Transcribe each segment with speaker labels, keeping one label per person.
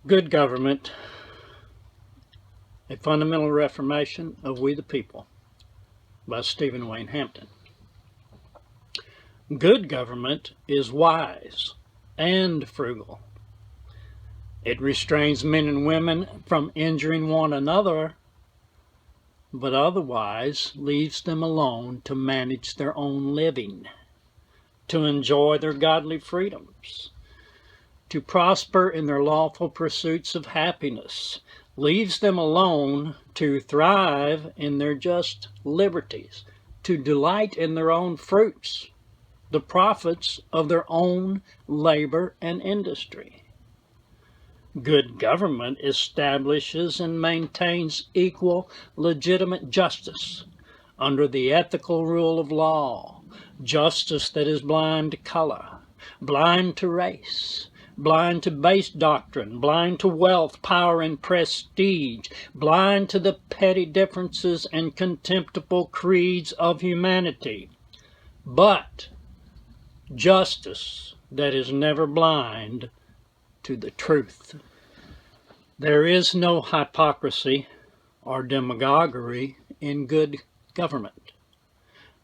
Speaker 1: Good Government, a Fundamental Reformation of We the People by Stephen Wayne Hampton. Good government is wise and frugal. It restrains men and women from injuring one another, but otherwise leaves them alone to manage their own living, to enjoy their godly freedoms, to prosper in their lawful pursuits of happiness, leaves them alone to thrive in their just liberties, to delight in their own fruits, the profits of their own labor and industry. Good government establishes and maintains equal, legitimate justice under the ethical rule of law, justice that is blind to color, blind to race, blind to base doctrine, blind to wealth, power, and prestige, blind to the petty differences and contemptible creeds of humanity, but justice that is never blind to the truth. There is no hypocrisy or demagoguery in good government.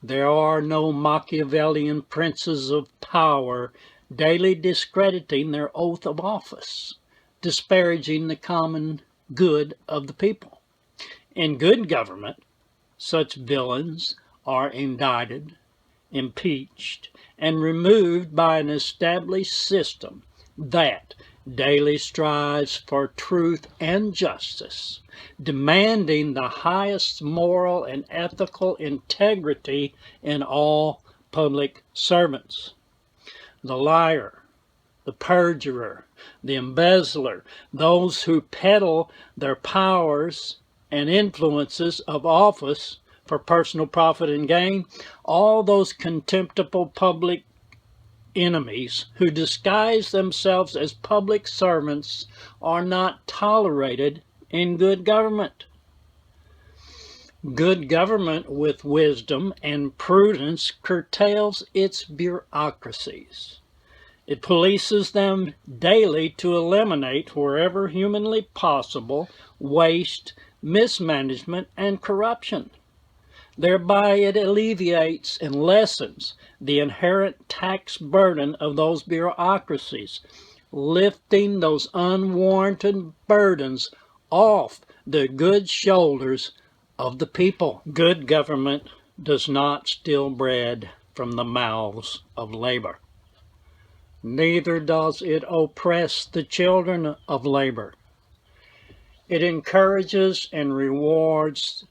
Speaker 1: There are no Machiavellian princes of power daily discrediting their oath of office, disparaging the common good of the people. In good government, such villains are indicted, impeached, and removed by an established system that daily strives for truth and justice, demanding the highest moral and ethical integrity in all public servants. The liar, the perjurer, the embezzler, those who peddle their powers and influences of office for personal profit and gain, all those contemptible public enemies who disguise themselves as public servants are not tolerated in good government. Good government with wisdom and prudence curtails its bureaucracies. It polices them daily to eliminate, wherever humanly possible, waste, mismanagement, and corruption. Thereby it alleviates and lessens the inherent tax burden of those bureaucracies, lifting those unwarranted burdens off the good shoulders of the people. Good government does not steal bread from the mouths of labor. Neither does it oppress the children of labor. It encourages and rewards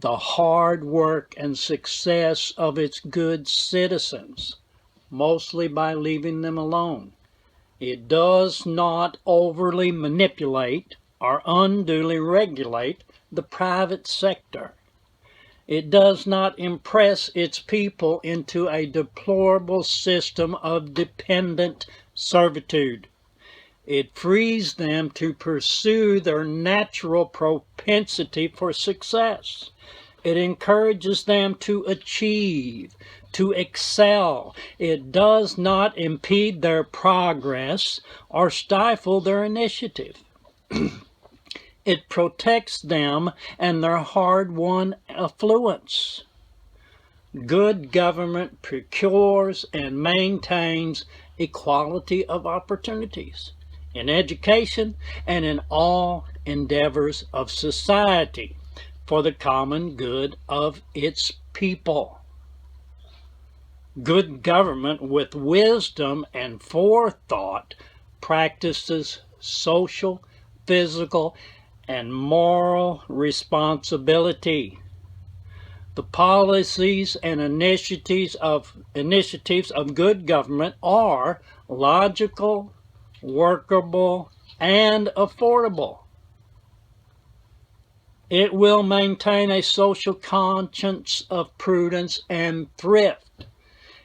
Speaker 1: the hard work and success of its good citizens, mostly by leaving them alone. It does not overly manipulate or unduly regulate the private sector. It does not impress its people into a deplorable system of dependent servitude. It frees them to pursue their natural propensity for success. It encourages them to achieve, to excel. It does not impede their progress or stifle their initiative. It protects them and their hard-won affluence. Good government procures and maintains equality of opportunities in education and in all endeavors of society for the common good of its people. Good government with wisdom and forethought practices social, physical, and moral responsibility. The policies and initiatives of good government are logical, workable, and affordable. It will maintain a social conscience of prudence and thrift.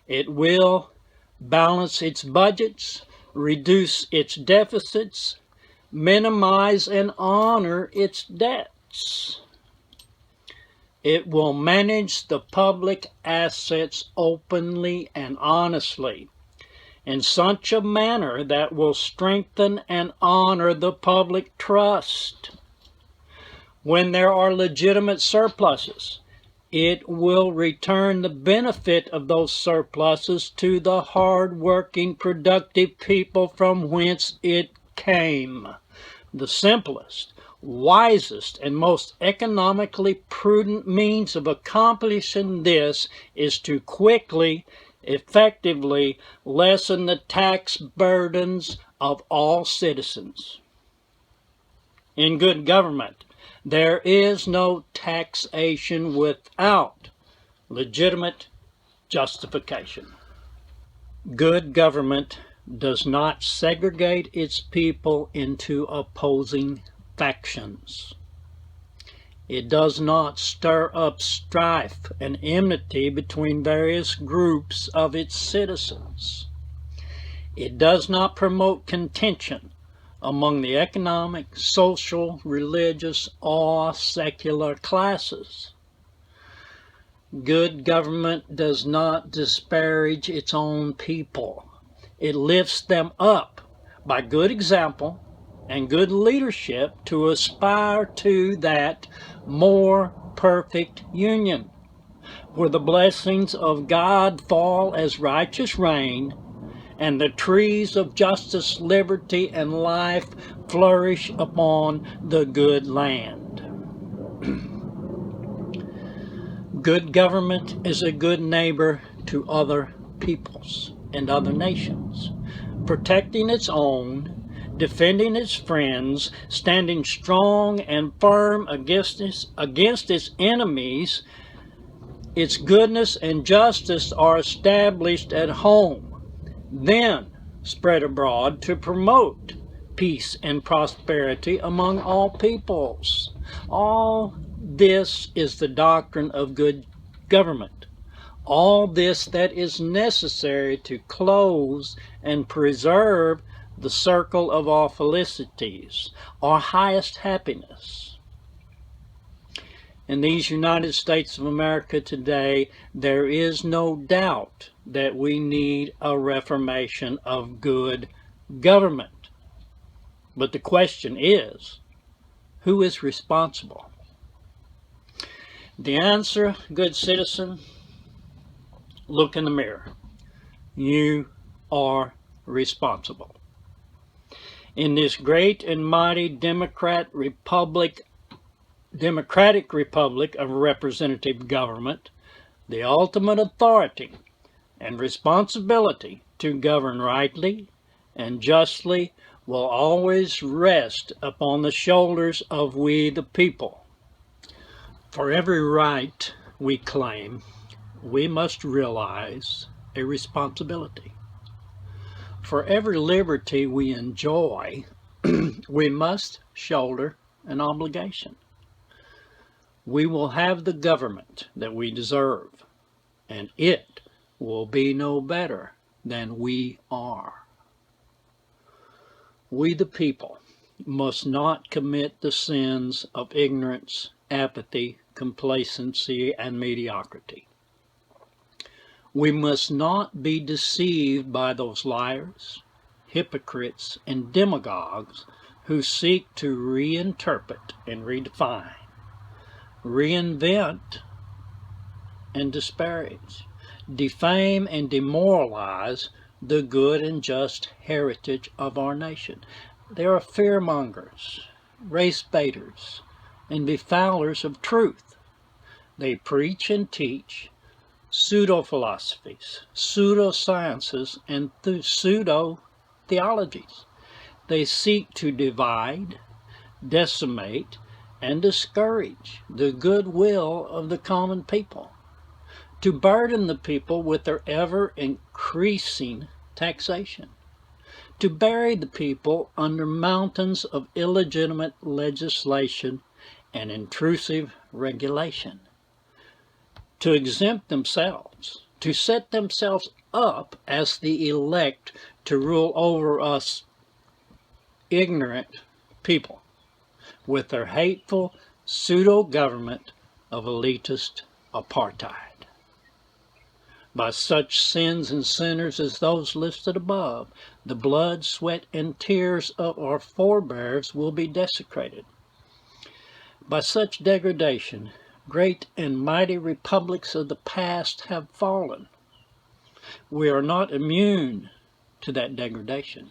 Speaker 1: It will balance its budgets, reduce its deficits, minimize and honor its debts. It will manage the public assets openly and honestly, in such a manner that will strengthen and honor the public trust. When there are legitimate surpluses, it will return the benefit of those surpluses to the hard-working, productive people from whence it came. The simplest, wisest, and most economically prudent means of accomplishing this is to quickly, effectively lessen the tax burdens of all citizens. In good government, there is no taxation without legitimate justification. Good government does not segregate its people into opposing factions. It does not stir up strife and enmity between various groups of its citizens. It does not promote contention among the economic, social, religious, or secular classes. Good government does not disparage its own people. It lifts them up by good example and good leadership to aspire to that more perfect union, where the blessings of God fall as righteous rain, and the trees of justice, liberty, and life flourish upon the good land. Good government is a good neighbor to other peoples and other nations, protecting its own, defending its friends, standing strong and firm against its enemies. Its goodness and justice are established at home, then spread abroad to promote peace and prosperity among all peoples. All this is the doctrine of good government. All this that is necessary to close and preserve the circle of all felicities, our highest happiness. In these United States of America today, there is no doubt that we need a reformation of good government. But the question is, who is responsible? The answer, good citizen, look in the mirror. You are responsible. In this great and mighty democratic republic of representative government, the ultimate authority and responsibility to govern rightly and justly will always rest upon the shoulders of we the people. For every right we claim, we must realize a responsibility. For every liberty we enjoy, we must shoulder an obligation. We will have the government that we deserve, and it will be no better than we are. We the people must not commit the sins of ignorance, apathy, complacency, and mediocrity. We must not be deceived by those liars, hypocrites, and demagogues who seek to reinterpret and redefine, reinvent and disparage, defame and demoralize the good and just heritage of our nation. They are fearmongers, race baiters, and befoulers of truth. They preach and teach pseudo-philosophies, pseudo-sciences, and pseudo-theologies. They seek to divide, decimate, and discourage the goodwill of the common people, to burden the people with their ever-increasing taxation, to bury the people under mountains of illegitimate legislation and intrusive regulation, to exempt themselves, to set themselves up as the elect to rule over us ignorant people with their hateful pseudo-government of elitist apartheid. By such sins and sinners as those listed above, the blood, sweat, and tears of our forebears will be desecrated. By such degradation, great and mighty republics of the past have fallen. We are not immune to that degradation.